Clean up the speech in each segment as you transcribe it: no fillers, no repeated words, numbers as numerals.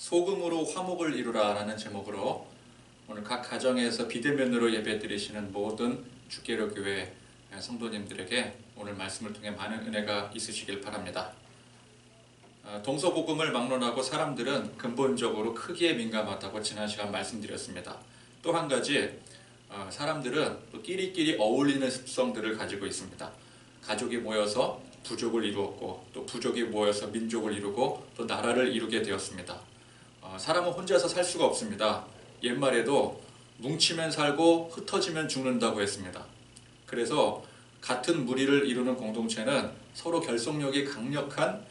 소금으로 화목을 이루라 라는 제목으로 오늘 각 가정에서 비대면으로 예배 드리시는 모든 주께로교회 성도님들에게 오늘 말씀을 통해 많은 은혜가 있으시길 바랍니다. 동서복음을 막론하고 사람들은 근본적으로 크기에 민감하다고 지난 시간 말씀드렸습니다. 또 한 가지, 사람들은 또 끼리끼리 어울리는 습성들을 가지고 있습니다. 가족이 모여서 부족을 이루었고, 또 부족이 모여서 민족을 이루고, 또 나라를 이루게 되었습니다. 사람은 혼자서 살 수가 없습니다. 옛말에도 뭉치면 살고 흩어지면 죽는다고 했습니다. 그래서 같은 무리를 이루는 공동체는 서로 결속력이 강력한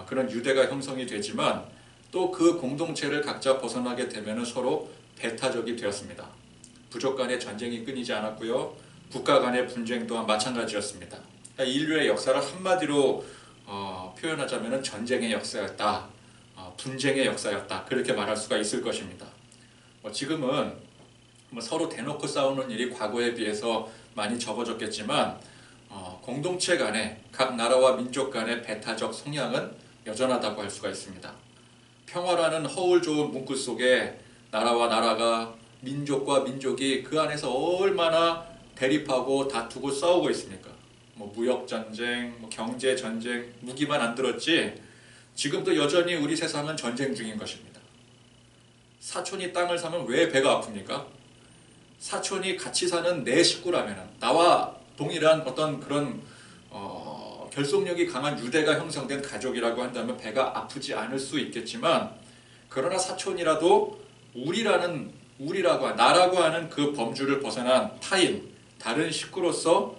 그런 유대가 형성이 되지만, 또 그 공동체를 각자 벗어나게 되면 서로 배타적이 되었습니다. 부족 간의 전쟁이 끊이지 않았고요. 국가 간의 분쟁 또한 마찬가지였습니다. 그러니까 인류의 역사를 한마디로 표현하자면 전쟁의 역사였다, 분쟁의 역사였다, 그렇게 말할 수가 있을 것입니다. 지금은 서로 대놓고 싸우는 일이 과거에 비해서 많이 적어졌겠지만, 공동체 간의 각 나라와 민족 간의 배타적 성향은 여전하다고 할 수가 있습니다. 평화라는 허울 좋은 문구 속에 나라와 나라가, 민족과 민족이 그 안에서 얼마나 대립하고 다투고 싸우고 있습니까? 무역전쟁, 경제전쟁, 무기만 안 들었지 지금도 여전히 우리 세상은 전쟁 중인 것입니다. 사촌이 땅을 사면 왜 배가 아픕니까? 사촌이 같이 사는 내 식구라면, 나와 동일한 어떤 그런 결속력이 강한 유대가 형성된 가족이라고 한다면 배가 아프지 않을 수 있겠지만, 그러나 사촌이라도 나라고 하는 그 범주를 벗어난 타인, 다른 식구로서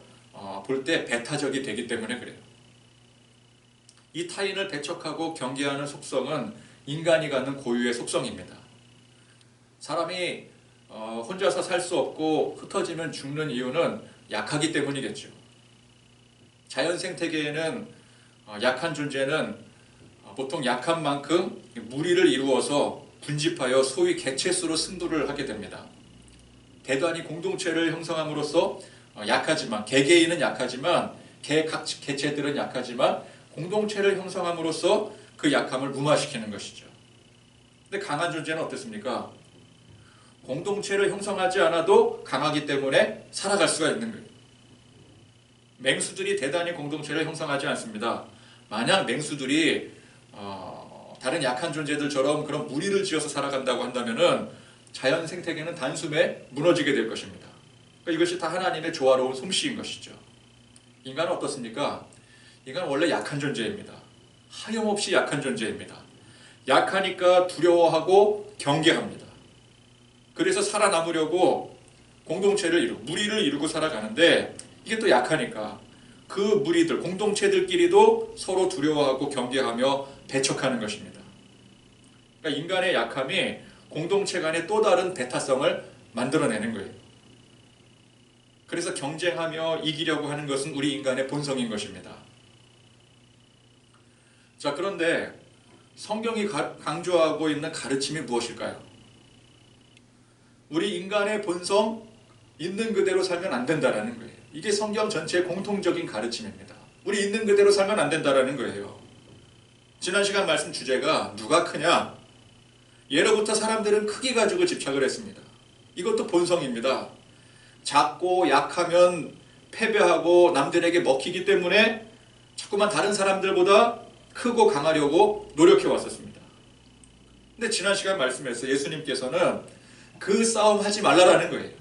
볼 때 배타적이 되기 때문에 그래요. 이 타인을 배척하고 경계하는 속성은 인간이 갖는 고유의 속성입니다. 사람이 혼자서 살 수 없고 흩어지면 죽는 이유는 약하기 때문이겠죠. 자연 생태계에는 약한 존재는 보통 약한 만큼 무리를 이루어서 분집하여 소위 개체수로 승부를 하게 됩니다. 대단히 공동체를 형성함으로써 약하지만, 개개인은 약하지만, 개체들은 약하지만 공동체를 형성함으로써 그 약함을 무마시키는 것이죠. 근데 강한 존재는 어떻습니까? 공동체를 형성하지 않아도 강하기 때문에 살아갈 수가 있는 거예요. 맹수들이 대단히 공동체를 형성하지 않습니다. 만약 맹수들이 다른 약한 존재들처럼 그런 무리를 지어서 살아간다고 한다면은 자연 생태계는 단숨에 무너지게 될 것입니다. 그러니까 이것이 다 하나님의 조화로운 솜씨인 것이죠. 인간은 어떻습니까? 인간은 원래 약한 존재입니다. 하염없이 약한 존재입니다. 약하니까 두려워하고 경계합니다. 그래서 살아남으려고 공동체를 이루고 무리를 이루고 살아가는데, 이게 또 약하니까 그 무리들, 공동체들끼리도 서로 두려워하고 경계하며 배척하는 것입니다. 그러니까 인간의 약함이 공동체 간의 또 다른 배타성을 만들어내는 거예요. 그래서 경쟁하며 이기려고 하는 것은 우리 인간의 본성인 것입니다. 자, 그런데 성경이 강조하고 있는 가르침이 무엇일까요? 우리 인간의 본성 있는 그대로 살면 안 된다라는 거예요. 이게 성경 전체의 공통적인 가르침입니다. 우리 있는 그대로 살면 안 된다라는 거예요. 지난 시간 말씀 주제가 누가 크냐? 예로부터 사람들은 크기 가지고 집착을 했습니다. 이것도 본성입니다. 작고 약하면 패배하고 남들에게 먹히기 때문에 자꾸만 다른 사람들보다 크고 강하려고 노력해 왔었습니다. 근데 지난 시간 말씀에서 예수님께서는 그 싸움 하지 말라라는 거예요.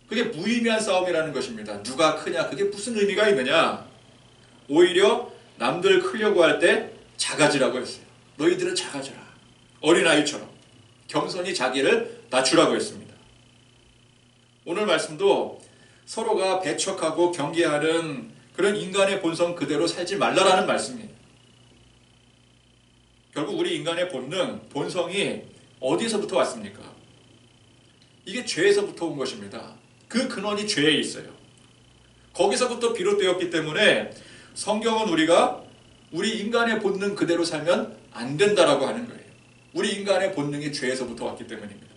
그게 무의미한 싸움이라는 것입니다. 누가 크냐, 그게 무슨 의미가 있느냐? 오히려 남들 크려고 할 때 작아지라고 했어요. 너희들은 작아져라. 어린아이처럼 겸손히 자기를 낮추라고 했습니다. 오늘 말씀도 서로가 배척하고 경계하는 그런 인간의 본성 그대로 살지 말라라는 말씀이에요. 결국 우리 인간의 본성이 어디서부터 왔습니까? 이게 죄에서부터 온 것입니다. 그 근원이 죄에 있어요. 거기서부터 비롯되었기 때문에 성경은 우리 인간의 본능 그대로 살면 안 된다라고 하는 거예요. 우리 인간의 본능이 죄에서부터 왔기 때문입니다.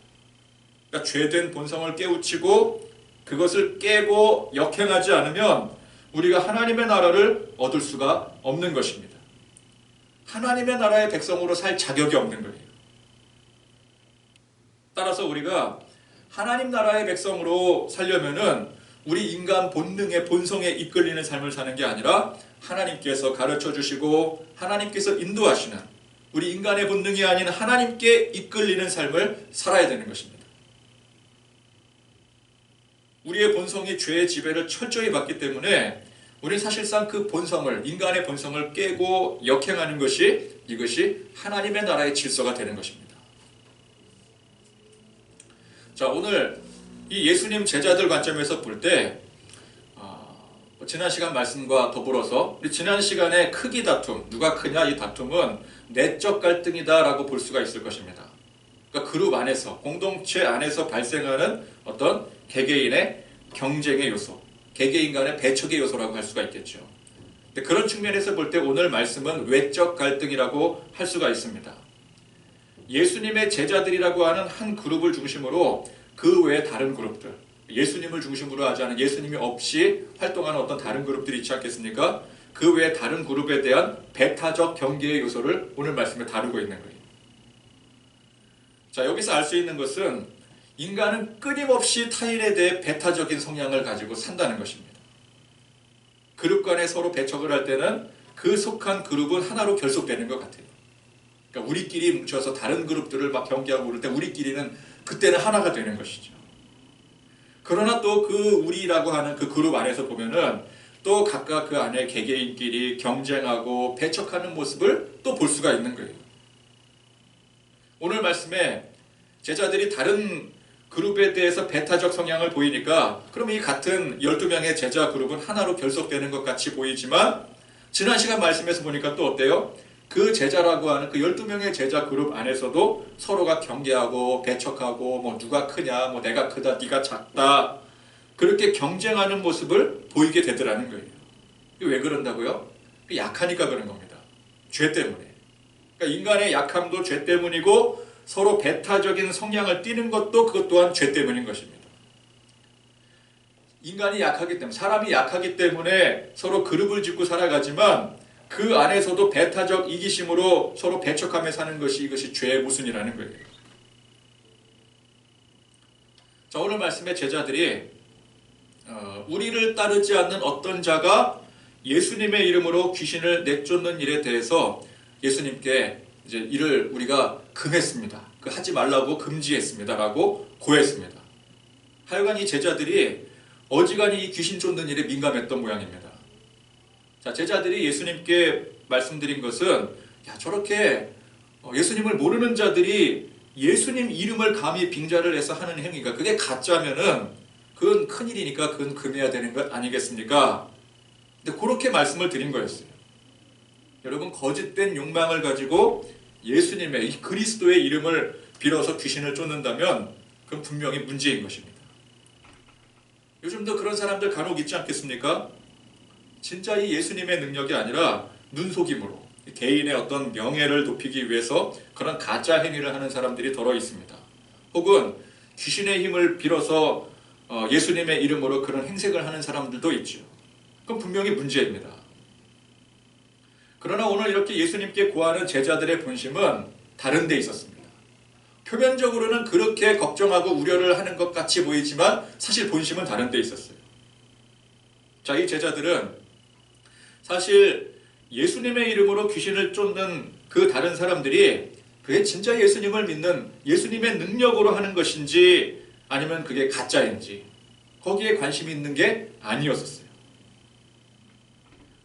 그러니까 죄된 본성을 깨우치고 그것을 깨고 역행하지 않으면 우리가 하나님의 나라를 얻을 수가 없는 것입니다. 하나님의 나라의 백성으로 살 자격이 없는 거예요. 따라서 우리가 하나님 나라의 백성으로 살려면은 우리 인간 본능의 본성에 이끌리는 삶을 사는 게 아니라 하나님께서 가르쳐 주시고 하나님께서 인도하시는 우리 인간의 본능이 아닌 하나님께 이끌리는 삶을 살아야 되는 것입니다. 우리의 본성이 죄의 지배를 철저히 받기 때문에 우리는 사실상 그 본성을, 인간의 본성을 깨고 역행하는 것이 이것이 하나님의 나라의 질서가 되는 것입니다. 자, 오늘 이 예수님 제자들 관점에서 볼 때 지난 시간 말씀과 더불어서 우리 지난 시간에 크기 다툼, 누가 크냐 이 다툼은 내적 갈등이다 라고 볼 수가 있을 것입니다. 그러니까 그룹 안에서, 공동체 안에서 발생하는 어떤 개개인의 경쟁의 요소, 개개인 간의 배척의 요소라고 할 수가 있겠죠. 근데 그런 측면에서 볼 때 오늘 말씀은 외적 갈등이라고 할 수가 있습니다. 예수님의 제자들이라고 하는 한 그룹을 중심으로 그 외에 다른 그룹들, 예수님을 중심으로 하지 않은 예수님이 없이 활동하는 어떤 다른 그룹들이 있지 않겠습니까? 그 외에 다른 그룹에 대한 배타적 경계의 요소를 오늘 말씀에 다루고 있는 거예요. 자, 여기서 알 수 있는 것은 인간은 끊임없이 타인에 대해 배타적인 성향을 가지고 산다는 것입니다. 그룹 간에 서로 배척을 할 때는 그 속한 그룹은 하나로 결속되는 것 같아요. 그러니까 우리끼리 뭉쳐서 다른 그룹들을 막 경계하고 그럴 때 우리끼리는 그때는 하나가 되는 것이죠. 그러나 또 그 우리라고 하는 그 그룹 안에서 보면은 또 각각 그 안에 개개인끼리 경쟁하고 배척하는 모습을 또 볼 수가 있는 거예요. 오늘 말씀에 제자들이 다른 그룹에 대해서 배타적 성향을 보이니까 그럼 이 같은 12명의 제자 그룹은 하나로 결속되는 것 같이 보이지만 지난 시간 말씀에서 보니까 또 어때요? 그 제자라고 하는 그 12명의 제자 그룹 안에서도 서로가 경계하고 배척하고 뭐 누가 크냐, 뭐 내가 크다, 네가 작다 그렇게 경쟁하는 모습을 보이게 되더라는 거예요. 왜 그런다고요? 약하니까 그런 겁니다. 죄 때문에. 그러니까 인간의 약함도 죄 때문이고 서로 배타적인 성향을 띠는 것도 그것 또한 죄 때문인 것입니다. 인간이 약하기 때문에, 사람이 약하기 때문에 서로 그룹을 짓고 살아가지만 그 안에서도 배타적 이기심으로 서로 배척하며 사는 것이 이것이 죄의 모순이라는 거예요. 자, 오늘 말씀의 제자들이 우리를 따르지 않는 어떤 자가 예수님의 이름으로 귀신을 내쫓는 일에 대해서 예수님께 이제 이를 우리가 금했습니다. 그 하지 말라고 금지했습니다. 라고 고했습니다. 하여간 이 제자들이 어지간히 이 귀신 쫓는 일에 민감했던 모양입니다. 자, 제자들이 예수님께 말씀드린 것은 야, 저렇게 예수님을 모르는 자들이 예수님 이름을 감히 빙자를 해서 하는 행위가 그게 가짜면은 그건 큰일이니까 그건 금해야 되는 것 아니겠습니까? 근데 그렇게 말씀을 드린 거였어요. 여러분, 거짓된 욕망을 가지고 예수님의 이 그리스도의 이름을 빌어서 귀신을 쫓는다면 그건 분명히 문제인 것입니다. 요즘도 그런 사람들 간혹 있지 않겠습니까? 진짜 이 예수님의 능력이 아니라 눈속임으로 개인의 어떤 명예를 높이기 위해서 그런 가짜 행위를 하는 사람들이 더러 있습니다. 혹은 귀신의 힘을 빌어서 예수님의 이름으로 그런 행색을 하는 사람들도 있죠. 그건 분명히 문제입니다. 그러나 오늘 이렇게 예수님께 구하는 제자들의 본심은 다른 데 있었습니다. 표면적으로는 그렇게 걱정하고 우려를 하는 것 같이 보이지만 사실 본심은 다른 데 있었어요. 자, 이 제자들은 사실 예수님의 이름으로 귀신을 쫓는 그 다른 사람들이 그게 진짜 예수님을 믿는 예수님의 능력으로 하는 것인지 아니면 그게 가짜인지 거기에 관심이 있는 게 아니었었어요.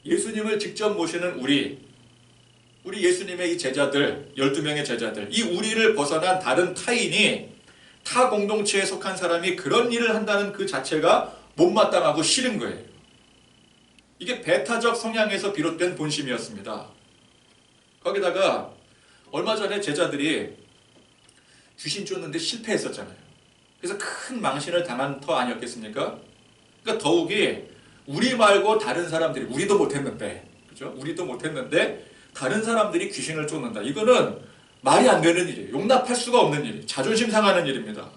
예수님을 직접 모시는 우리 예수님의 이 제자들, 12명의 제자들, 이 우리를 벗어난 다른 타인이 타 공동체에 속한 사람이 그런 일을 한다는 그 자체가 못마땅하고 싫은 거예요. 이게 배타적 성향에서 비롯된 본심이었습니다. 거기다가 얼마 전에 제자들이 귀신 쫓는데 실패했었잖아요. 그래서 큰 망신을 당한 터 아니었겠습니까? 그러니까 더욱이 우리 말고 다른 사람들이 우리도 못했는데, 그죠? 우리도 못했는데 다른 사람들이 귀신을 쫓는다. 이거는 말이 안 되는 일이에요. 용납할 수가 없는 일이에요. 자존심 상하는 일입니다.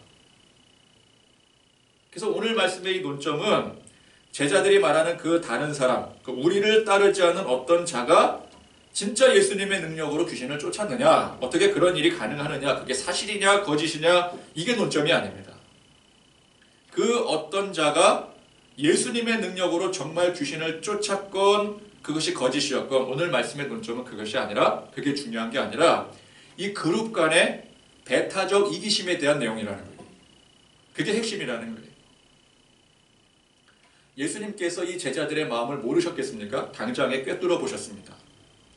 그래서 오늘 말씀의 이 논점은 제자들이 말하는 그 다른 사람, 그 우리를 따르지 않은 어떤 자가 진짜 예수님의 능력으로 귀신을 쫓았느냐? 어떻게 그런 일이 가능하느냐? 그게 사실이냐 거짓이냐? 이게 논점이 아닙니다. 그 어떤 자가 예수님의 능력으로 정말 귀신을 쫓았건 그것이 거짓이었건 오늘 말씀의 논점은 그것이 아니라 그게 중요한 게 아니라 이 그룹 간의 배타적 이기심에 대한 내용이라는 거예요. 그게 핵심이라는 거예요. 예수님께서 이 제자들의 마음을 모르셨겠습니까? 당장에 꿰뚫어 보셨습니다.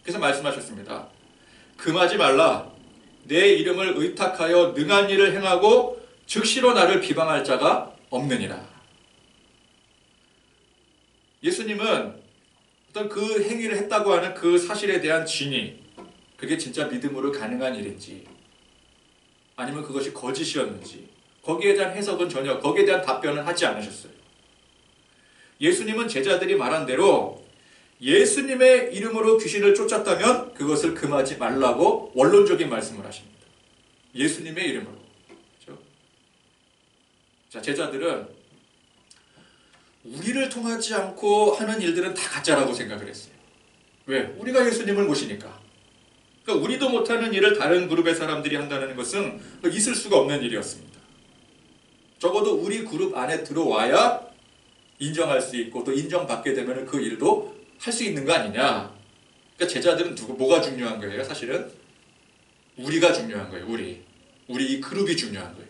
그래서 말씀하셨습니다. 금하지 말라. 내 이름을 의탁하여 능한 일을 행하고 즉시로 나를 비방할 자가 없느니라. 예수님은 어떤 그 행위를 했다고 하는 그 사실에 대한 진위, 그게 진짜 믿음으로 가능한 일인지 아니면 그것이 거짓이었는지 거기에 대한 해석은 전혀, 거기에 대한 답변은 하지 않으셨어요. 예수님은 제자들이 말한 대로 예수님의 이름으로 귀신을 쫓았다면 그것을 금하지 말라고 원론적인 말씀을 하십니다. 예수님의 이름으로. 그렇죠? 자, 제자들은 우리를 통하지 않고 하는 일들은 다 가짜라고 생각을 했어요. 왜? 우리가 예수님을 모시니까. 그러니까 우리도 못하는 일을 다른 그룹의 사람들이 한다는 것은 있을 수가 없는 일이었습니다. 적어도 우리 그룹 안에 들어와야 인정할 수 있고 또 인정받게 되면 그 일도 할 수 있는 거 아니냐. 그러니까 제자들은 뭐가 중요한 거예요? 사실은 우리가 중요한 거예요. 우리 이 그룹이 중요한 거예요.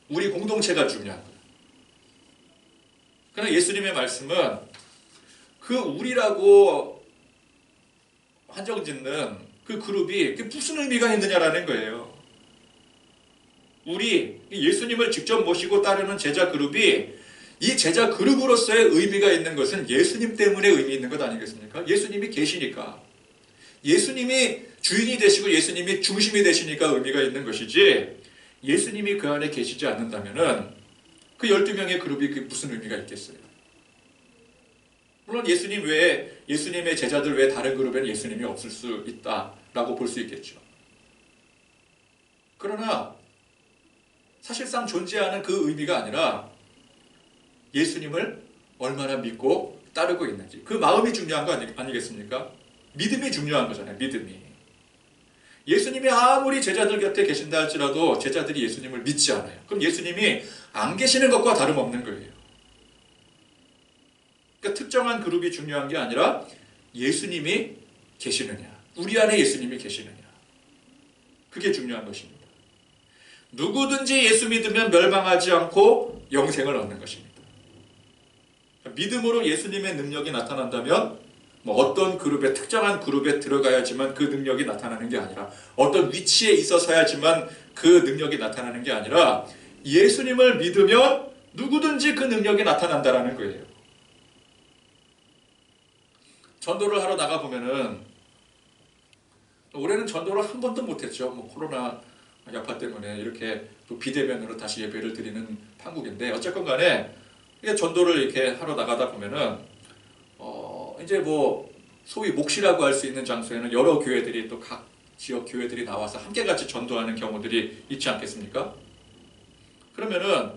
우리 공동체가 중요한 거예요. 그러나 예수님의 말씀은 그 우리라고 한정짓는 그 그룹이 무슨 의미가 있느냐라는 거예요. 우리 예수님을 직접 모시고 따르는 제자 그룹이 이 제자 그룹으로서의 의미가 있는 것은 예수님 때문에 의미 있는 것 아니겠습니까? 예수님이 계시니까. 예수님이 주인이 되시고 예수님이 중심이 되시니까 의미가 있는 것이지 예수님이 그 안에 계시지 않는다면 그 12명의 그룹이 무슨 의미가 있겠어요? 물론 예수님 외에 예수님의 제자들 외에 다른 그룹에는 예수님이 없을 수 있다라고 볼 수 있겠죠. 그러나 사실상 존재하는 그 의미가 아니라 예수님을 얼마나 믿고 따르고 있는지 그 마음이 중요한 거 아니겠습니까? 믿음이 중요한 거잖아요. 믿음이. 예수님이 아무리 제자들 곁에 계신다 할지라도 제자들이 예수님을 믿지 않아요. 그럼 예수님이 안 계시는 것과 다름없는 거예요. 그러니까 특정한 그룹이 중요한 게 아니라 예수님이 계시느냐, 우리 안에 예수님이 계시느냐, 그게 중요한 것입니다. 누구든지 예수 믿으면 멸망하지 않고 영생을 얻는 것입니다. 믿음으로 예수님의 능력이 나타난다면 어떤 그룹에, 특정한 그룹에 들어가야지만 그 능력이 나타나는 게 아니라 어떤 위치에 있어서야지만 그 능력이 나타나는 게 아니라 예수님을 믿으면 누구든지 그 능력이 나타난다라는 거예요. 전도를 하러 나가보면은 올해는 전도를 한 번도 못했죠. 코로나 여파 때문에 이렇게 또 비대면으로 다시 예배를 드리는 판국인데 어쨌건 간에 전도를 이렇게 하러 나가다 보면은 이제 소위 몫이라고 할 수 있는 장소에는 여러 교회들이 또 각 지역 교회들이 나와서 함께 같이 전도하는 경우들이 있지 않겠습니까? 그러면은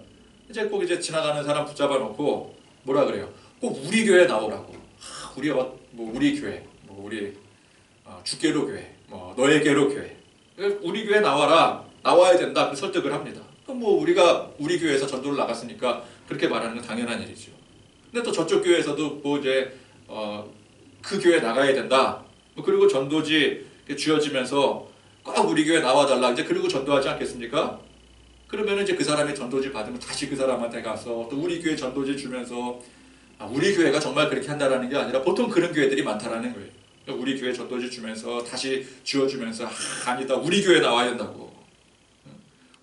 이제 꼭 이제 지나가는 사람 붙잡아 놓고 뭐라 그래요? 꼭 우리 교회 나오라고. 우리 교회, 우리 주께로 교회, 너에게로 교회. 우리 교회 나와야 된다. 그 설득을 합니다. 그럼 우리가 우리 교회에서 전도를 나갔으니까 그렇게 말하는 건 당연한 일이죠. 근데 또 저쪽 교회에서도 이제 그 교회 나가야 된다. 그리고 전도지 쥐어지면서 꼭 우리 교회 나와달라. 이제 그리고 전도하지 않겠습니까? 그러면 이제 그 사람이 전도지 받으면 다시 그 사람한테 가서 또 우리 교회 전도지 주면서 우리 교회가 정말 그렇게 한다라는 게 아니라 보통 그런 교회들이 많다라는 거예요. 우리 교회 전도지 주면서 다시 쥐어주면서 아니다. 우리 교회 나와야 된다고.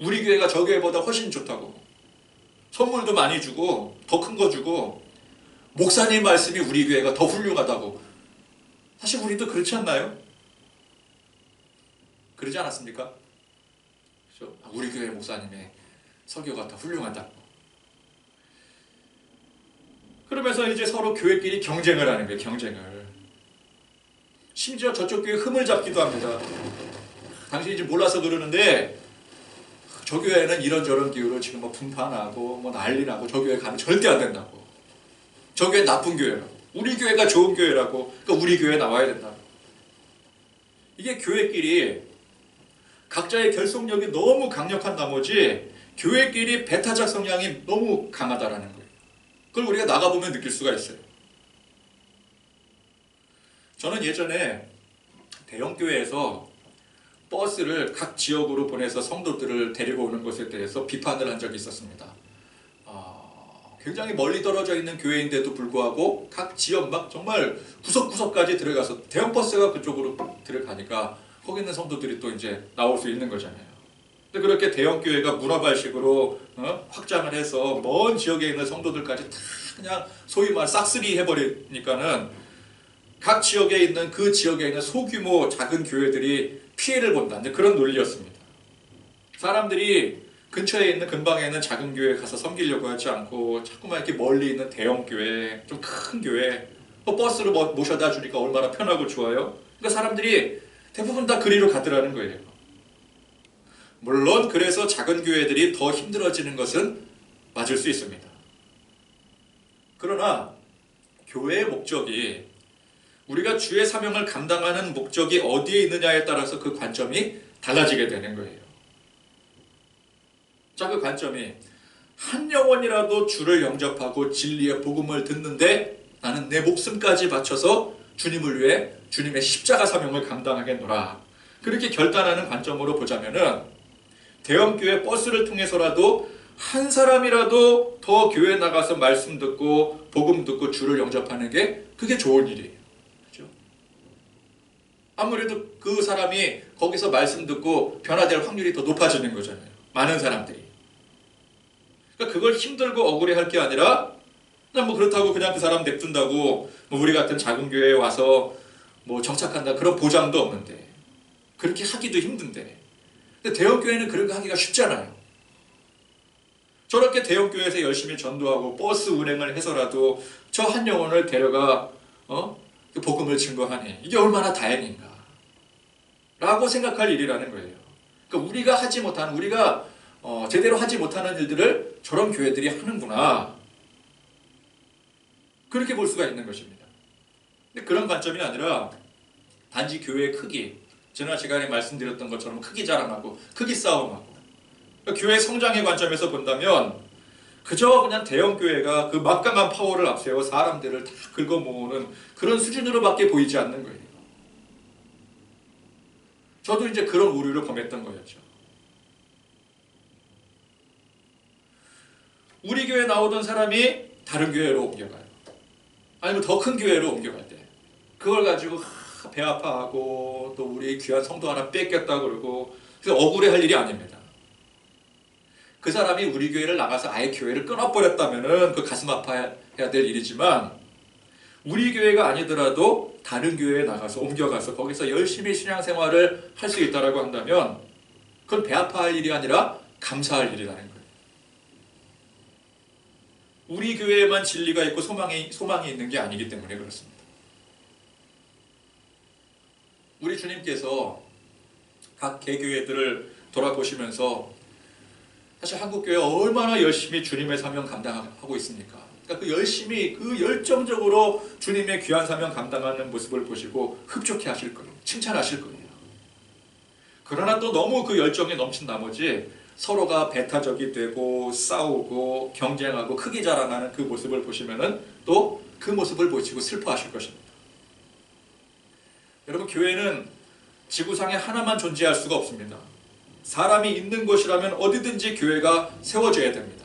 우리 교회가 저 교회보다 훨씬 좋다고. 선물도 많이 주고 더 큰 거 주고 목사님 말씀이 우리 교회가 더 훌륭하다고. 사실 우리도 그렇지 않나요? 그러지 않았습니까? 그렇죠? 우리 교회 목사님의 설교가 더 훌륭하다고. 그러면서 이제 서로 교회끼리 경쟁을 하는 거예요. 경쟁을. 심지어 저쪽 교회 흠을 잡기도 합니다. 당신이 이제 몰라서 그러는데 저 교회는 이런저런 기후로 지금 분파나고 난리나고 저 교회 가면 절대 안 된다고. 저 교회 나쁜 교회라고. 우리 교회가 좋은 교회라고. 그러니까 우리 교회 나와야 된다고. 이게 교회끼리 각자의 결속력이 너무 강력한 나머지 교회끼리 배타적 성향이 너무 강하다라는 거예요. 그걸 우리가 나가보면 느낄 수가 있어요. 저는 예전에 대형교회에서 버스를 각 지역으로 보내서 성도들을 데리고 오는 것에 대해서 비판을 한 적이 있었습니다. 굉장히 멀리 떨어져 있는 교회인데도 불구하고 각 지역 막 정말 구석구석까지 들어가서 대형 버스가 그쪽으로 들어가니까 거기 있는 성도들이 또 이제 나올 수 있는 거잖아요. 근데 그렇게 대형 교회가 문화발식으로 확장을 해서 먼 지역에 있는 성도들까지 다 그냥 소위 말 싹쓸이 해버리니까는 각 지역에 있는 그 지역에 있는 소규모 작은 교회들이 피해를 본다는 그런 논리였습니다. 사람들이 근처에 있는 근방에 있는 작은 교회에 가서 섬기려고 하지 않고 자꾸만 이렇게 멀리 있는 대형 교회, 좀 큰 교회 버스로 모셔다 주니까 얼마나 편하고 좋아요. 그러니까 사람들이 대부분 다 그리로 가더라는 거예요. 물론 그래서 작은 교회들이 더 힘들어지는 것은 맞을 수 있습니다. 그러나 교회의 목적이 우리가 주의 사명을 감당하는 목적이 어디에 있느냐에 따라서 그 관점이 달라지게 되는 거예요. 자, 그 관점이 한 영혼이라도 주를 영접하고 진리의 복음을 듣는데 나는 내 목숨까지 바쳐서 주님을 위해 주님의 십자가 사명을 감당하겠노라. 그렇게 결단하는 관점으로 보자면은 대형교회 버스를 통해서라도 한 사람이라도 더 교회 나가서 말씀 듣고 복음 듣고 주를 영접하는 게 그게 좋은 일이에요. 그렇죠? 아무래도 그 사람이 거기서 말씀 듣고 변화될 확률이 더 높아지는 거잖아요. 많은 사람들이. 그러니까 그걸 힘들고 억울해할 게 아니라 그냥 뭐 그렇다고 그냥 그 사람 냅둔다고 뭐 우리 같은 작은 교회에 와서 뭐 정착한다 그런 보장도 없는데 그렇게 하기도 힘든데 근데 대형교회는 그런 거 하기가 쉽잖아요. 저렇게 대형교회에서 열심히 전도하고 버스 운행을 해서라도 저 한 영혼을 데려가 그 복음을 증거하니 이게 얼마나 다행인가 라고 생각할 일이라는 거예요. 그러니까 우리가 하지 못하는 우리가 제대로 하지 못하는 일들을 저런 교회들이 하는구나 그렇게 볼 수가 있는 것입니다. 근데 그런 관점이 아니라 단지 교회의 크기 지난 시간에 말씀드렸던 것처럼 크기 자랑하고 크기 싸움하고 그러니까 교회 성장의 관점에서 본다면 그저 그냥 대형교회가 그 막강한 파워를 앞세워 사람들을 다 긁어 모으는 그런 수준으로밖에 보이지 않는 거예요. 저도 이제 그런 오류를 범했던 거였죠. 우리 교회에 나오던 사람이 다른 교회로 옮겨가요. 아니면 더 큰 교회로 옮겨갈 때 그걸 가지고 배 아파하고 또 우리 귀한 성도 하나 뺏겼다 그러고 그래서 억울해할 일이 아닙니다. 그 사람이 우리 교회를 나가서 아예 교회를 끊어버렸다면 그 가슴 아파해야 될 일이지만 우리 교회가 아니더라도 다른 교회에 나가서 옮겨가서 거기서 열심히 신앙생활을 할 수 있다고 한다면 그건 배 아파할 일이 아니라 감사할 일이라는 거예요. 우리 교회에만 진리가 있고 소망이 있는 게 아니기 때문에 그렇습니다. 우리 주님께서 각 개교회들을 돌아보시면서 사실 한국교회 얼마나 열심히 주님의 사명 감당하고 있습니까? 그러니까 그 열심히 그 열정적으로 주님의 귀한 사명 감당하는 모습을 보시고 흡족해 하실 거예요. 칭찬하실 거예요. 그러나 또 너무 그 열정에 넘친 나머지 서로가 배타적이 되고 싸우고 경쟁하고 크기 자랑하는 그 모습을 보시면은 또 그 모습을 보시고 슬퍼하실 것입니다. 여러분 교회는 지구상에 하나만 존재할 수가 없습니다. 사람이 있는 곳이라면 어디든지 교회가 세워져야 됩니다.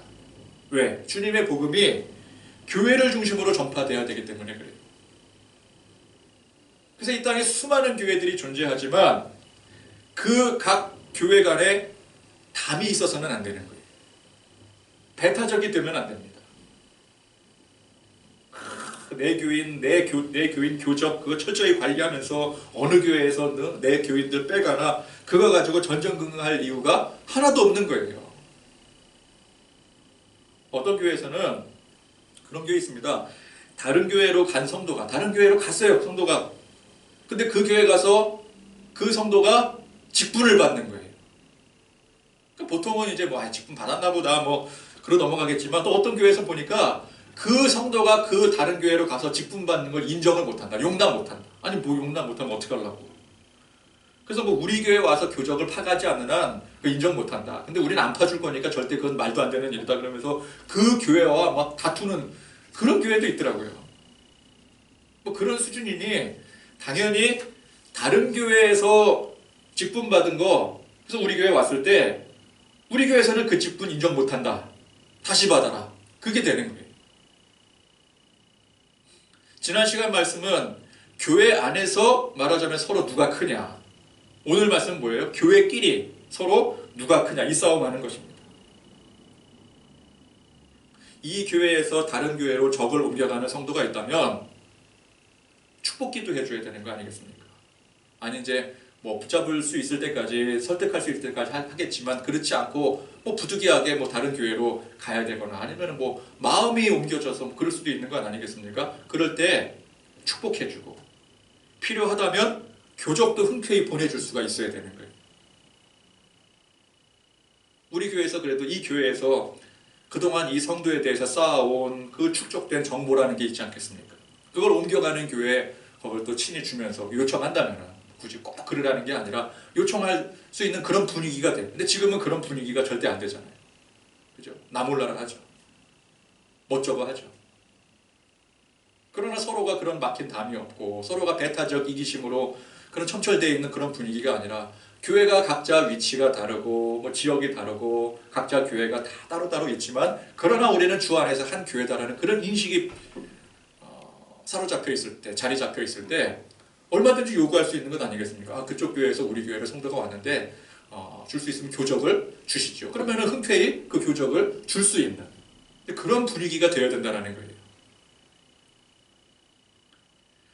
왜? 주님의 복음이 교회를 중심으로 전파돼야 되기 때문에 그래요. 그래서 이 땅에 수많은 교회들이 존재하지만 그 각 교회 간에 담이 있어서는 안 되는 거예요. 배타적이 되면 안 됩니다. 내 교인, 내 교인 교적 그거 철저히 관리하면서 어느 교회에서 내 교인들 빼가나 그거 가지고 전전긍긍할 이유가 하나도 없는 거예요. 어떤 교회에서는 그런 교회 있습니다. 다른 교회로 간 성도가 다른 교회로 갔어요. 성도가. 근데 그 교회 가서 그 성도가 직분을 받는 거예요. 그러니까 보통은 이제 뭐 직분 받았나 보다 뭐 그러 넘어가겠지만 또 어떤 교회에서 보니까 그 성도가 그 다른 교회로 가서 직분 받는 걸 인정을 못한다. 용납 못한다. 아니 뭐 용납 못하면 어떡하려고. 그래서 뭐 우리 교회 와서 교적을 파가지 않는 한 인정 못한다. 근데 우리는 안 파줄 거니까 절대 그건 말도 안 되는 일이다. 그러면서 그 교회와 막 다투는 그런 교회도 있더라고요. 뭐 그런 수준이니 당연히 다른 교회에서 직분 받은 거, 그래서 우리 교회 왔을 때 우리 교회에서는 그 직분 인정 못한다. 다시 받아라. 그게 되는 거예요. 지난 시간 말씀은 교회 안에서 말하자면 서로 누가 크냐. 오늘 말씀은 뭐예요? 교회끼리 서로 누가 크냐. 이 싸움하는 것입니다. 이 교회에서 다른 교회로 적을 옮겨가는 성도가 있다면 축복기도 해줘야 되는 거 아니겠습니까? 아니 이제 뭐 붙잡을 수 있을 때까지 설득할 수 있을 때까지 하겠지만 그렇지 않고 뭐 부득이하게 뭐 다른 교회로 가야 되거나 아니면 뭐 마음이 옮겨져서 뭐 그럴 수도 있는 건 아니겠습니까? 그럴 때 축복해주고 필요하다면 교적도 흔쾌히 보내줄 수가 있어야 되는 거예요. 우리 교회에서 그래도 이 교회에서 그동안 이 성도에 대해서 쌓아온 그 축적된 정보라는 게 있지 않겠습니까? 그걸 옮겨가는 교회에 그걸 또 친히 주면서 요청한다면 굳이 꼭 그러라는 게 아니라 요청할 수 있는 그런 분위기가 돼요. 근데 지금은 그런 분위기가 절대 안 되잖아요. 그죠? 나 몰라라 하죠. 멋쩍어 하죠. 그러나 서로가 그런 막힌 담이 없고 서로가 배타적 이기심으로 그런 첨철되어 있는 그런 분위기가 아니라 교회가 각자 위치가 다르고 뭐 지역이 다르고 각자 교회가 다 따로따로 있지만 그러나 우리는 주 안에서 한 교회다라는 그런 인식이 사로잡혀 있을 때, 자리 잡혀 있을 때 얼마든지 요구할 수 있는 것 아니겠습니까? 아, 그쪽 교회에서 우리 교회로 성도가 왔는데 줄 수 있으면 교적을 주시죠. 그러면 흔쾌히 그 교적을 줄 수 있는 그런 분위기가 되어야 된다는 거예요.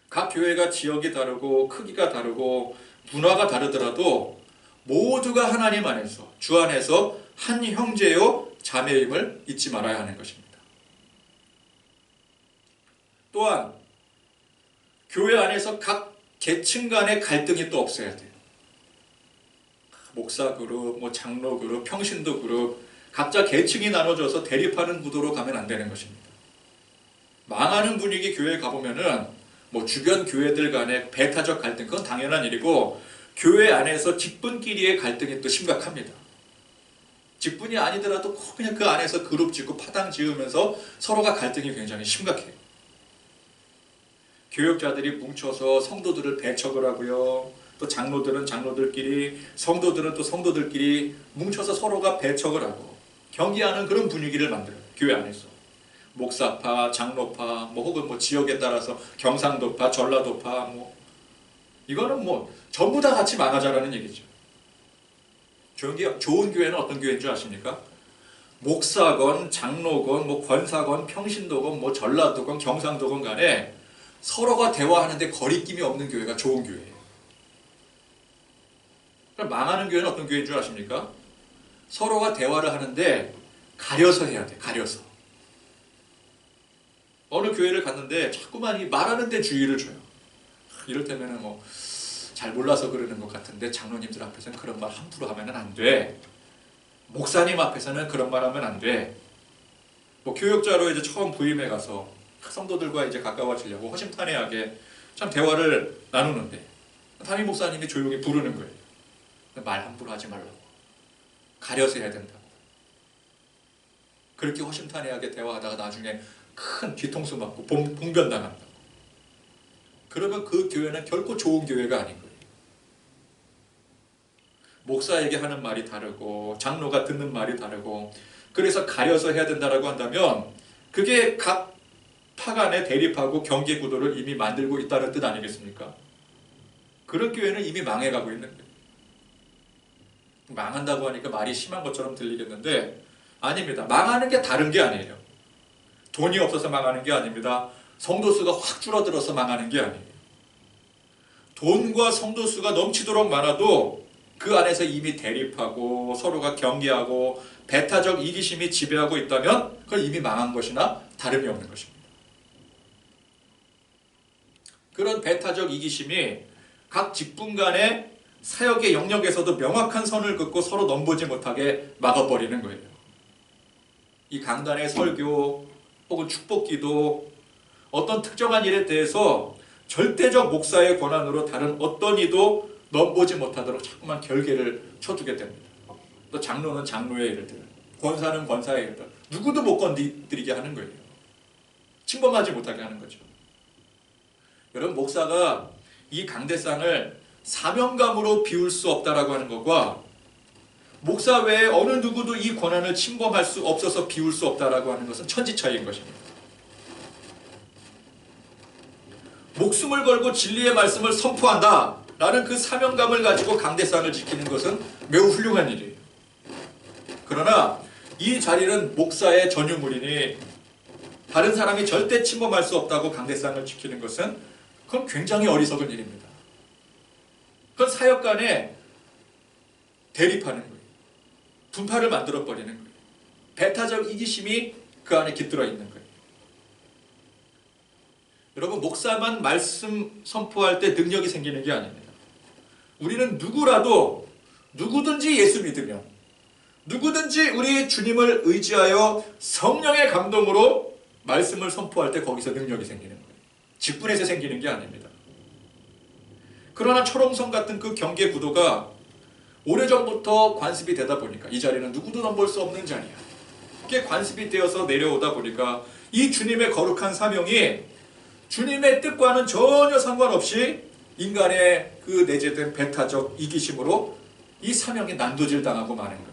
각 교회가 지역이 다르고 크기가 다르고 문화가 다르더라도 모두가 하나님 안에서 주 안에서 한 형제요 자매임을 잊지 말아야 하는 것입니다. 또한 교회 안에서 각 계층 간의 갈등이 또 없어야 돼요. 목사 그룹, 뭐 장로 그룹, 평신도 그룹 각자 계층이 나눠져서 대립하는 구도로 가면 안 되는 것입니다. 망하는 분위기 교회에 가보면은 뭐 주변 교회들 간의 배타적 갈등 그건 당연한 일이고 교회 안에서 직분끼리의 갈등이 또 심각합니다. 직분이 아니더라도 꼭 그냥 그 안에서 그룹 짓고 파당 지으면서 서로가 갈등이 굉장히 심각해요. 교역자들이 뭉쳐서 성도들을 배척을 하고요. 또 장로들은 장로들끼리, 성도들은 또 성도들끼리 뭉쳐서 서로가 배척을 하고 경계하는 그런 분위기를 만들어요. 교회 안에서. 목사파, 장로파, 뭐 혹은 뭐 지역에 따라서 경상도파, 전라도파, 뭐 이거는 뭐 전부 다 같이 망하자라는 얘기죠. 좋은 교회는 어떤 교회인 줄 아십니까? 목사건, 장로건, 뭐 권사건, 평신도건, 뭐 전라도건, 경상도건 간에 서로가 대화하는데 거리낌이 없는 교회가 좋은 교회예요. 그럼 망하는 교회는 어떤 교회인 줄 아십니까? 서로가 대화를 하는데 가려서 해야 돼. 가려서. 어느 교회를 갔는데 자꾸만 이 말하는 데 주의를 줘요. 이를테면 뭐 잘 몰라서 그러는 것 같은데 장로님들 앞에서는 그런 말 함부로 하면 안 돼. 목사님 앞에서는 그런 말 하면 안 돼. 뭐 교역자로 이제 처음 부임해 가서 성도들과 이제 가까워지려고 허심탄회하게 참 대화를 나누는데 담임 목사님이 조용히 부르는 거예요. 말 함부로 하지 말라고. 가려서 해야 된다고. 그렇게 허심탄회하게 대화하다가 나중에 큰 뒤통수 맞고 봉변당한다고. 그러면 그 교회는 결코 좋은 교회가 아닌 거예요. 목사에게 하는 말이 다르고 장로가 듣는 말이 다르고 그래서 가려서 해야 된다고 한다면 그게 각 파 간에 대립하고 경계 구도를 이미 만들고 있다는 뜻 아니겠습니까? 그런 교회는 이미 망해가고 있는 거예요. 망한다고 하니까 말이 심한 것처럼 들리겠는데 아닙니다. 망하는 게 다른 게 아니에요. 돈이 없어서 망하는 게 아닙니다. 성도 수가 확 줄어들어서 망하는 게 아니에요. 돈과 성도 수가 넘치도록 많아도 그 안에서 이미 대립하고 서로가 경계하고 배타적 이기심이 지배하고 있다면 그건 이미 망한 것이나 다름이 없는 것입니다. 그런 배타적 이기심이 각 직분 간의 사역의 영역에서도 명확한 선을 긋고 서로 넘보지 못하게 막아버리는 거예요. 이 강단의 설교 혹은 축복기도 어떤 특정한 일에 대해서 절대적 목사의 권한으로 다른 어떤 이도 넘보지 못하도록 자꾸만 결계를 쳐두게 됩니다. 또 장로는 장로의 일들, 권사는 권사의 일들, 누구도 못 건드리게 하는 거예요. 침범하지 못하게 하는 거죠. 여러분, 목사가 이 강대상을 사명감으로 비울 수 없다라고 하는 것과 목사 외에 어느 누구도 이 권한을 침범할 수 없어서 비울 수 없다라고 하는 것은 천지차이인 것입니다. 목숨을 걸고 진리의 말씀을 선포한다 라는 그 사명감을 가지고 강대상을 지키는 것은 매우 훌륭한 일이에요. 그러나 이 자리는 목사의 전유물이니 다른 사람이 절대 침범할 수 없다고 강대상을 지키는 것은 그건 굉장히 어리석은 일입니다. 그건 사역 간에 대립하는 거예요. 분파를 만들어버리는 거예요. 배타적 이기심이 그 안에 깃들어 있는 거예요. 여러분, 목사만 말씀 선포할 때 능력이 생기는 게 아닙니다. 우리는 누구라도 누구든지 예수 믿으면 누구든지 우리 주님을 의지하여 성령의 감동으로 말씀을 선포할 때 거기서 능력이 생기는 거예요. 직분에서 생기는 게 아닙니다. 그러나 초롱성 같은 그 경계 구도가 오래전부터 관습이 되다 보니까 이 자리는 누구도 넘볼 수 없는 자리야. 그게 관습이 되어서 내려오다 보니까 이 주님의 거룩한 사명이 주님의 뜻과는 전혀 상관없이 인간의 그 내재된 배타적 이기심으로 이 사명이 난도질 당하고 마는 거예요.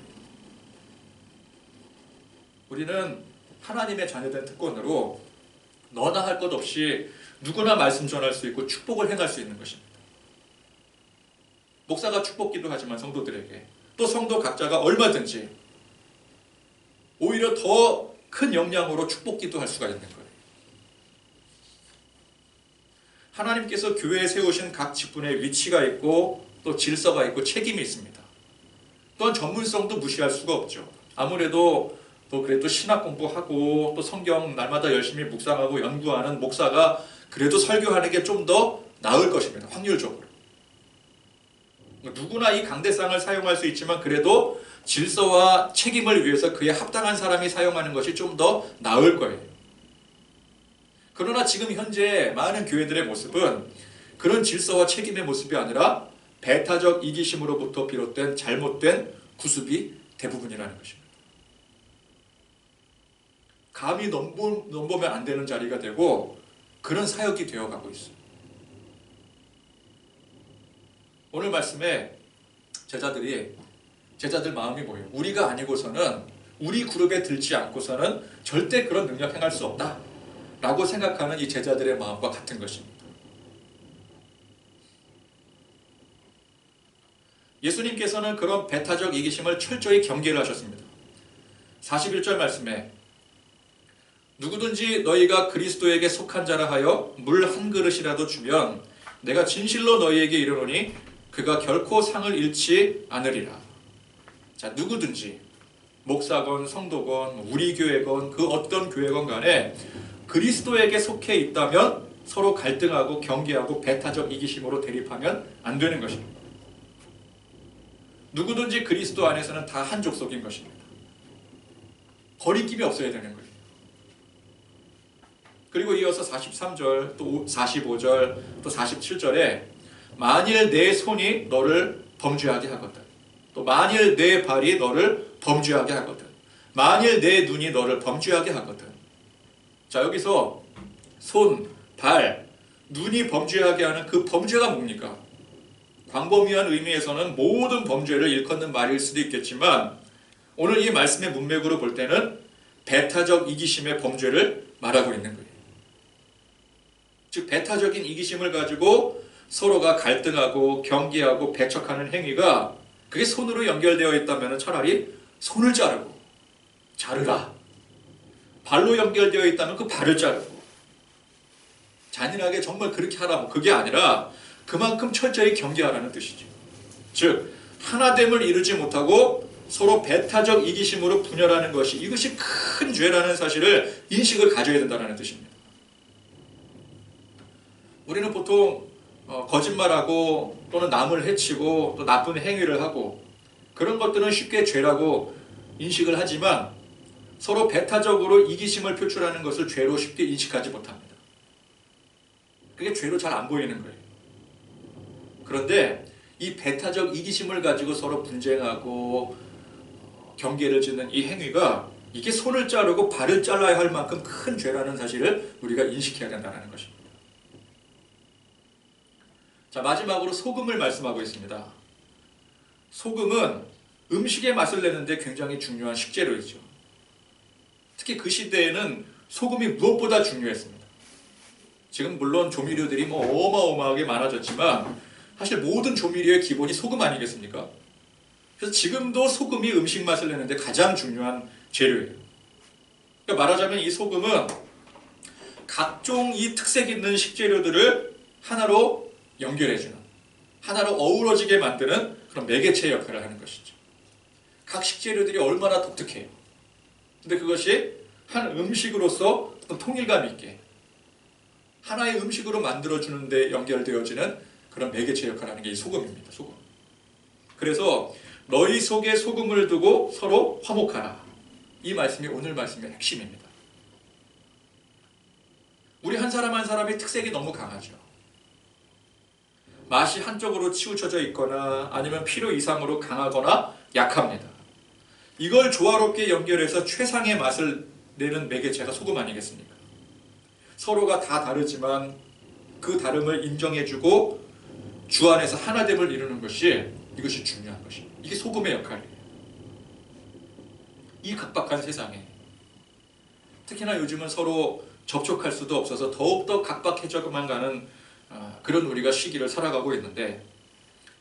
우리는 하나님의 자녀된 특권으로 너나 할 것 없이 누구나 말씀 전할 수 있고 축복을 행할 수 있는 것입니다. 목사가 축복기도 하지만 성도들에게 또 성도 각자가 얼마든지 오히려 더 큰 역량으로 축복기도 할 수가 있는 거예요. 하나님께서 교회에 세우신 각 직분에 위치가 있고 또 질서가 있고 책임이 있습니다. 또한 전문성도 무시할 수가 없죠. 아무래도 또 그래도 신학 공부하고 또 성경 날마다 열심히 묵상하고 연구하는 목사가 그래도 설교하는 게 좀 더 나을 것입니다. 확률적으로. 누구나 이 강대상을 사용할 수 있지만 그래도 질서와 책임을 위해서 그에 합당한 사람이 사용하는 것이 좀 더 나을 거예요. 그러나 지금 현재 많은 교회들의 모습은 그런 질서와 책임의 모습이 아니라 배타적 이기심으로부터 비롯된 잘못된 구습이 대부분이라는 것입니다. 감히 넘보면 안 되는 자리가 되고 그런 사역이 되어가고 있어요. 오늘 말씀에 제자들 마음이 뭐예요? 우리가 아니고서는 우리 그룹에 들지 않고서는 절대 그런 능력 행할 수 없다 라고 생각하는 이 제자들의 마음과 같은 것입니다. 예수님께서는 그런 배타적 이기심을 철저히 경계를 하셨습니다. 41절 말씀에 누구든지 너희가 그리스도에게 속한 자라 하여 물 한 그릇이라도 주면 내가 진실로 너희에게 이르노니 그가 결코 상을 잃지 않으리라. 자, 누구든지 목사건 성도건 우리 교회건 그 어떤 교회건 간에 그리스도에게 속해 있다면 서로 갈등하고 경계하고 배타적 이기심으로 대립하면 안 되는 것입니다. 누구든지 그리스도 안에서는 다 한 족속인 것입니다. 거리낌이 없어야 되는 거예요. 그리고 이어서 43절, 또 45절, 또 47절에 만일 내 손이 너를 범죄하게 하거든, 또 만일 내 발이 너를 범죄하게 하거든, 만일 내 눈이 너를 범죄하게 하거든. 자, 여기서 손, 발, 눈이 범죄하게 하는 그 범죄가 뭡니까? 광범위한 의미에서는 모든 범죄를 일컫는 말일 수도 있겠지만 오늘 이 말씀의 문맥으로 볼 때는 배타적 이기심의 범죄를 말하고 있는 거예요. 즉 배타적인 이기심을 가지고 서로가 갈등하고 경계하고 배척하는 행위가 그게 손으로 연결되어 있다면 차라리 손을 자르라. 발로 연결되어 있다면 그 발을 자르고, 잔인하게 정말 그렇게 하라고, 그게 아니라 그만큼 철저히 경계하라는 뜻이죠. 즉 하나됨을 이루지 못하고 서로 배타적 이기심으로 분열하는 것이, 이것이 큰 죄라는 사실을 인식을 가져야 된다는 뜻입니다. 우리는 보통 거짓말하고 또는 남을 해치고 또 나쁜 행위를 하고 그런 것들은 쉽게 죄라고 인식을 하지만 서로 배타적으로 이기심을 표출하는 것을 죄로 쉽게 인식하지 못합니다. 그게 죄로 잘 안 보이는 거예요. 그런데 이 배타적 이기심을 가지고 서로 분쟁하고 경계를 짓는 이 행위가 이게 손을 자르고 발을 잘라야 할 만큼 큰 죄라는 사실을 우리가 인식해야 된다는 것입니다. 자, 마지막으로 소금을 말씀하고 있습니다. 소금은 음식의 맛을 내는데 굉장히 중요한 식재료이죠. 특히 그 시대에는 소금이 무엇보다 중요했습니다. 지금 물론 조미료들이 어마어마하게 많아졌지만 사실 모든 조미료의 기본이 소금 아니겠습니까? 그래서 지금도 소금이 음식 맛을 내는데 가장 중요한 재료예요. 그러니까 말하자면 이 소금은 각종 이 특색 있는 식재료들을 하나로 연결해주는, 하나로 어우러지게 만드는 그런 매개체 역할을 하는 것이죠. 각 식재료들이 얼마나 독특해요. 근데 그것이 한 음식으로서 어떤 통일감 있게 하나의 음식으로 만들어주는 데 연결되어지는 그런 매개체 역할을 하는 게 이 소금입니다. 소금. 그래서 너희 속에 소금을 두고 서로 화목하라. 이 말씀이 오늘 말씀의 핵심입니다. 우리 한 사람 한 사람의 특색이 너무 강하죠. 맛이 한쪽으로 치우쳐져 있거나 아니면 필요 이상으로 강하거나 약합니다. 이걸 조화롭게 연결해서 최상의 맛을 내는 매개체가 소금 아니겠습니까? 서로가 다 다르지만 그 다름을 인정해주고 주 안에서 하나됨을 이루는 이것이 중요한 것입니다. 이게 소금의 역할이에요. 이 각박한 세상에 특히나 요즘은 서로 접촉할 수도 없어서 더욱더 각박해져만 가는 그런 우리가 시기를 살아가고 있는데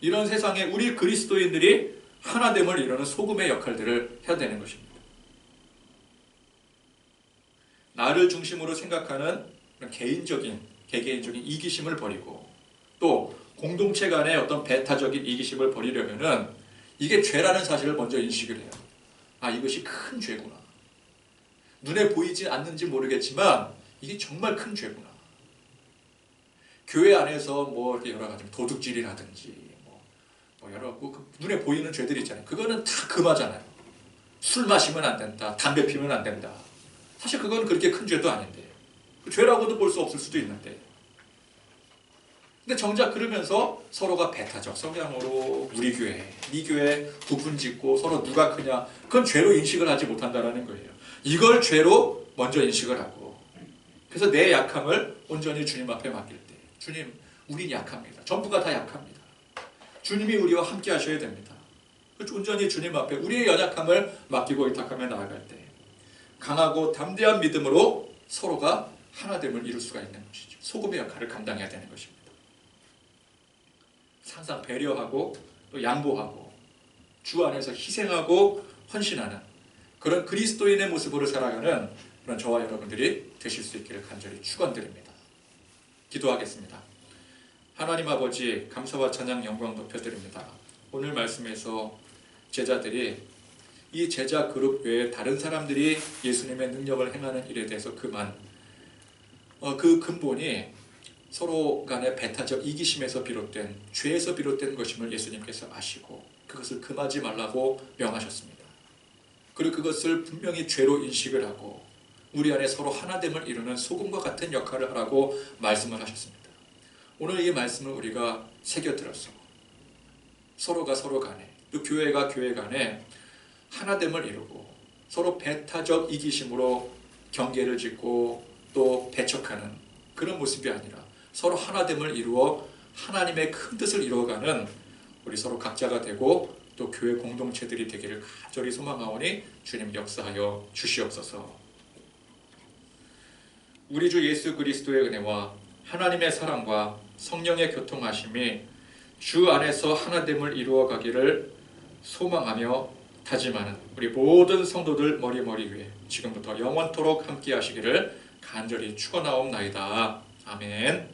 이런 세상에 우리 그리스도인들이 하나됨을 이루는 소금의 역할들을 해야 되는 것입니다. 나를 중심으로 생각하는 개개인적인 이기심을 버리고 또 공동체 간의 어떤 배타적인 이기심을 버리려면은 이게 죄라는 사실을 먼저 인식을 해요. 아, 이것이 큰 죄구나. 눈에 보이지 않는지 모르겠지만 이게 정말 큰 죄구나. 교회 안에서 이렇게 여러 가지 도둑질이라든지 여러 눈에 보이는 죄들이 있잖아요. 그거는 다 금하잖아요. 술 마시면 안 된다. 담배 피면 안 된다. 사실 그건 그렇게 큰 죄도 아닌데 죄라고도 볼 수 없을 수도 있는데 근데 정작 그러면서 서로가 배타적 성향으로 우리 교회, 네 교회 부분짓고 서로 누가 크냐 그건 죄로 인식을 하지 못한다는 거예요. 이걸 죄로 먼저 인식을 하고 그래서 내 약함을 온전히 주님 앞에 맡길 때 주님, 우린 약합니다. 전부가 다 약합니다. 주님이 우리와 함께 하셔야 됩니다. 온전히 주님 앞에 우리의 연약함을 맡기고 의탁하며 나아갈 때 강하고 담대한 믿음으로 서로가 하나됨을 이룰 수가 있는 것이죠. 소금의 역할을 감당해야 되는 것입니다. 항상 배려하고 또 양보하고 주 안에서 희생하고 헌신하는 그런 그리스도인의 모습으로 살아가는 그런 저와 여러분들이 되실 수 있기를 간절히 축원드립니다. 기도하겠습니다. 하나님 아버지 감사와 찬양 영광 높여드립니다. 오늘 말씀에서 제자들이 이 제자 그룹 외에 다른 사람들이 예수님의 능력을 행하는 일에 대해서 그만 그 근본이 서로 간의 배타적 이기심에서 비롯된 죄에서 비롯된 것임을 예수님께서 아시고 그것을 금하지 말라고 명하셨습니다. 그리고 그것을 분명히 죄로 인식을 하고 우리 안에 서로 하나됨을 이루는 소금과 같은 역할을 하라고 말씀을 하셨습니다. 오늘 이 말씀을 우리가 새겨들어서 서로가 서로 간에 또 교회가 교회 간에 하나됨을 이루고 서로 배타적 이기심으로 경계를 짓고 또 배척하는 그런 모습이 아니라 서로 하나됨을 이루어 하나님의 큰 뜻을 이루어가는 우리 서로 각자가 되고 또 교회 공동체들이 되기를 간절히 소망하오니 주님 역사하여 주시옵소서. 우리 주 예수 그리스도의 은혜와 하나님의 사랑과 성령의 교통하심이 주 안에서 하나됨을 이루어가기를 소망하며 다짐하는 우리 모든 성도들 머리 위에 지금부터 영원토록 함께 하시기를 간절히 축원하옵나이다. 아멘.